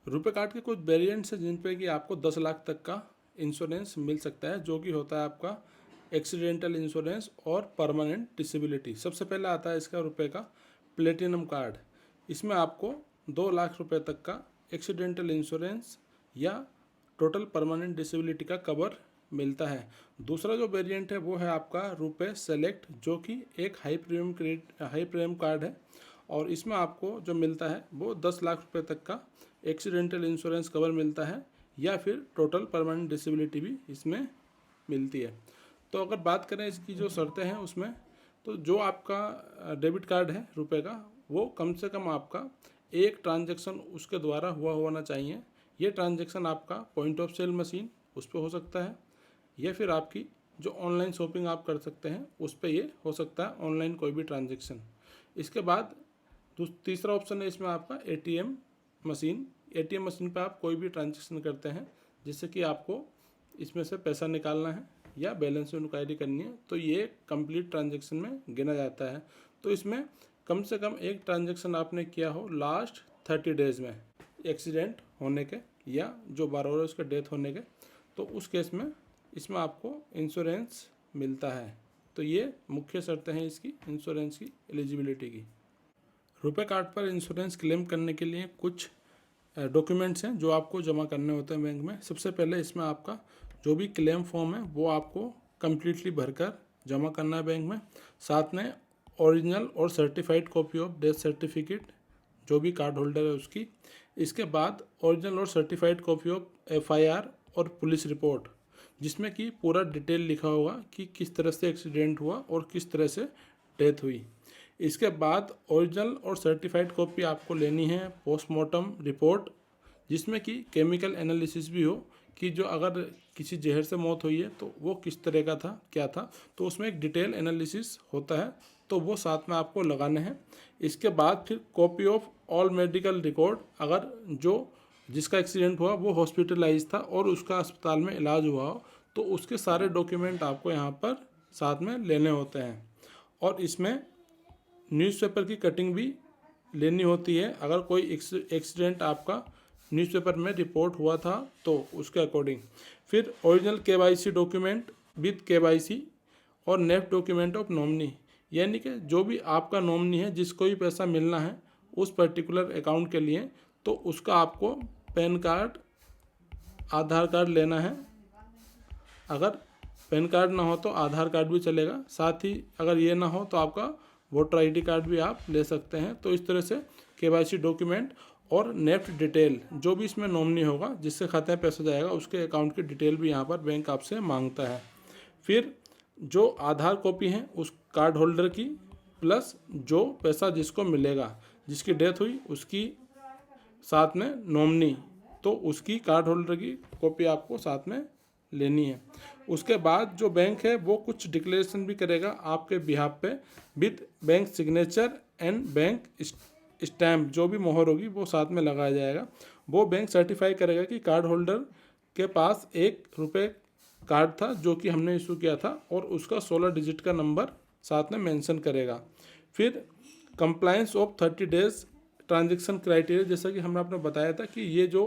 रुपए कार्ड के कुछ वेरिएंट्स हैं जिन पे कि आपको 10 लाख तक का इंश्योरेंस मिल सकता है, जो कि होता है आपका एक्सीडेंटल इंश्योरेंस और परमानेंट डिसेबिलिटी। सबसे पहले आता है इसका रुपए का प्लेटिनम कार्ड। इसमें आपको 2 लाख रुपए तक का एक्सीडेंटल इंश्योरेंस या टोटल परमानेंट डिसेबिलिटी का कवर मिलता है। दूसरा जो वेरिएंट है वो है आपका रुपए सेलेक्ट, जो कि एक हाई प्रीमियम कार्ड है, और इसमें आपको जो मिलता है वो 10 लाख रुपए तक का एक्सीडेंटल इंश्योरेंस कवर मिलता है या फिर टोटल परमानेंट डिसेबिलिटी भी इसमें मिलती है। तो अगर बात करें इसकी जो शर्तें हैं उसमें, तो जो आपका डेबिट कार्ड है रुपए का, वो कम से कम आपका एक ट्रांजैक्शन उसके द्वारा हुआ होना चाहिए। ये ट्रांजैक्शन आपका पॉइंट ऑफ सेल मशीन उस पर हो सकता है, या फिर आपकी जो ऑनलाइन शॉपिंग आप कर सकते हैं उस पर ये हो सकता है, ऑनलाइन कोई भी ट्रांजैक्शन। इसके बाद तीसरा ऑप्शन है इसमें आपका एटीएम मशीन। एटीएम मशीन पर आप कोई भी ट्रांजैक्शन करते हैं जिससे कि आपको इसमें से पैसा निकालना है या बैलेंस इंक्वायरी करनी है, तो ये कंप्लीट ट्रांजैक्शन में गिना जाता है। तो इसमें कम से कम एक ट्रांजैक्शन आपने किया हो लास्ट 30 डेज़ में, एक्सीडेंट होने के या जो बारोवर उसका डेथ होने के, तो उस केस में इसमें आपको इंश्योरेंस मिलता है। तो ये मुख्य शर्तें हैं इसकी इंश्योरेंस की एलिजिबिलिटी की। रुपए कार्ड पर इंश्योरेंस क्लेम करने के लिए कुछ डॉक्यूमेंट्स हैं जो आपको जमा करने होते हैं बैंक में। सबसे पहले इसमें आपका जो भी क्लेम फॉर्म है वो आपको कम्प्लीटली भरकर जमा करना है बैंक में। साथ में ओरिजिनल और certified copy of death certificate जो भी कार्ड होल्डर है उसकी। इसके बाद ओरिजिनल और सर्टिफाइड कॉपी ऑफ एफआईआर और पुलिस रिपोर्ट, जिसमें कि पूरा डिटेल लिखा होगा कि किस तरह से एक्सीडेंट हुआ और किस तरह से डेथ हुई। इसके बाद ओरिजिनल और सर्टिफाइड कॉपी आपको लेनी है पोस्टमार्टम रिपोर्ट, जिसमें कि केमिकल एनालिसिस भी हो कि जो अगर किसी जहर से मौत हुई है तो वो किस तरह का था, क्या था, तो उसमें एक डिटेल एनालिसिस होता है, तो वो साथ में आपको लगाने हैं। इसके बाद फिर copy of all medical record, अगर जो जिसका एक्सीडेंट हुआ वो हॉस्पिटलाइज था और उसका अस्पताल में इलाज हुआ हो, तो उसके सारे डॉक्यूमेंट आपको यहाँ पर साथ में लेने होते हैं। और इसमें न्यूज़पेपर की कटिंग भी लेनी होती है, अगर कोई एक्सीडेंट आपका न्यूज़पेपर में रिपोर्ट हुआ था तो उसके अकॉर्डिंग। फिर original KYC document with KYC और नेफ्ट डॉक्यूमेंट ऑफ नॉमिनी, यानी कि जो भी आपका नॉमिनी है जिसको भी पैसा मिलना है उस पर्टिकुलर अकाउंट के लिए, तो उसका आपको पैन कार्ड, आधार कार्ड लेना है। अगर पैन कार्ड ना हो तो आधार कार्ड भी चलेगा, साथ ही अगर ये ना हो तो आपका वोटर आईडी कार्ड भी आप ले सकते हैं। तो इस तरह से केवाईसी डॉक्यूमेंट और नेफ्ट डिटेल, जो भी इसमें नॉमिनी होगा जिससे खाते में पैसा जाएगा उसके अकाउंट की डिटेल भी यहाँ पर बैंक आपसे मांगता है। फिर जो आधार कॉपी है उस कार्ड होल्डर की, प्लस जो पैसा जिसको मिलेगा, जिसकी डेथ हुई उसकी साथ में नॉमिनी, तो उसकी कार्ड होल्डर की कॉपी आपको साथ में लेनी है। उसके बाद जो बैंक है वो कुछ डिक्लेरेशन भी करेगा आपके बिहाफ पे with bank signature and bank stamp, जो भी मोहर होगी वो साथ में लगाया जाएगा। वो बैंक सर्टिफाई करेगा कि कार्ड होल्डर के पास ₹1 कार्ड था जो कि हमने इशू किया था, और उसका 16 डिजिट का नंबर साथ में मेंशन करेगा। फिर compliance of 30 days transaction criteria, जैसा कि हमने आपने बताया था कि ये जो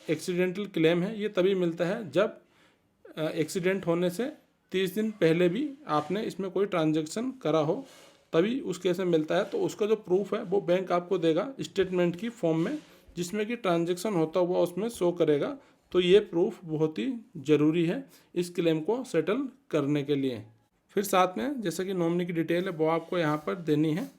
एक्सीडेंटल क्लेम है ये तभी मिलता है जब एक्सीडेंट होने से 30 दिन पहले भी आपने इसमें कोई ट्रांजैक्शन करा हो, तभी उस केस में मिलता है। तो उसका जो प्रूफ है वो बैंक आपको देगा स्टेटमेंट की फॉर्म में, जिसमें कि ट्रांजैक्शन होता हुआ उसमें शो करेगा। तो ये प्रूफ बहुत ही ज़रूरी है इस क्लेम को सेटल करने के लिए। फिर साथ में जैसे कि नॉमिनी की डिटेल है वो आपको यहाँ पर देनी है,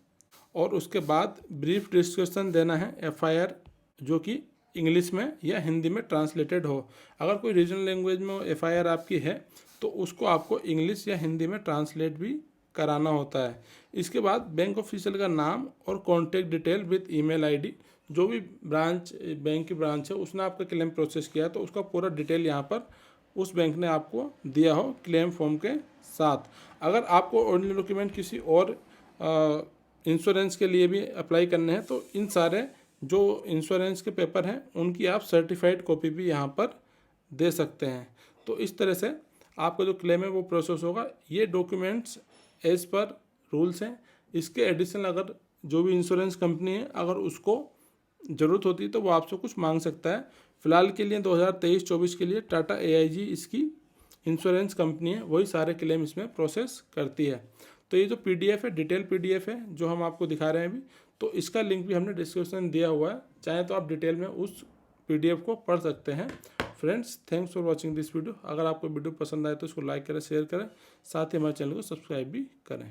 और उसके बाद ब्रीफ डिस्क्रिप्शन देना है एफआईआर, जो कि इंग्लिश में या हिंदी में ट्रांसलेटेड हो। अगर कोई रीजनल लैंग्वेज में एफआईआर आपकी है तो उसको आपको इंग्लिश या हिंदी में ट्रांसलेट भी कराना होता है। इसके बाद बैंक ऑफिशियल का नाम और contact detail with email ID, जो भी ब्रांच बैंक की ब्रांच है उसने आपका क्लेम प्रोसेस किया तो उसका पूरा डिटेल यहाँ पर उस बैंक ने आपको दिया हो क्लेम फॉर्म के साथ। अगर आपको ओरिजिनल डॉक्यूमेंट किसी और इंश्योरेंस के लिए भी अप्लाई करने हैं तो इन सारे जो इंश्योरेंस के पेपर हैं उनकी आप सर्टिफाइड कॉपी भी यहाँ पर दे सकते हैं। तो इस तरह से आपका जो क्लेम है वो प्रोसेस होगा। ये डॉक्यूमेंट्स एज पर रूल्स हैं। इसके एडिशनल अगर जो भी इंश्योरेंस कंपनी है अगर उसको ज़रूरत होती है तो वो आपसे कुछ मांग सकता है। फिलहाल के लिए 2023-24 के लिए टाटा AIG इसकी इंश्योरेंस कंपनी है, वही सारे क्लेम इसमें प्रोसेस करती है। तो ये जो PDF है, डिटेल PDF है जो हम आपको दिखा रहे हैं अभी, तो इसका लिंक भी हमने डिस्क्रिप्शन दिया हुआ है, चाहे तो आप डिटेल में उस PDF को पढ़ सकते हैं। Friends, thanks for watching this video. अगर आपको वीडियो पसंद आए तो इसको लाइक करें, शेयर करें, साथ ही हमारे चैनल को सब्सक्राइब भी करें।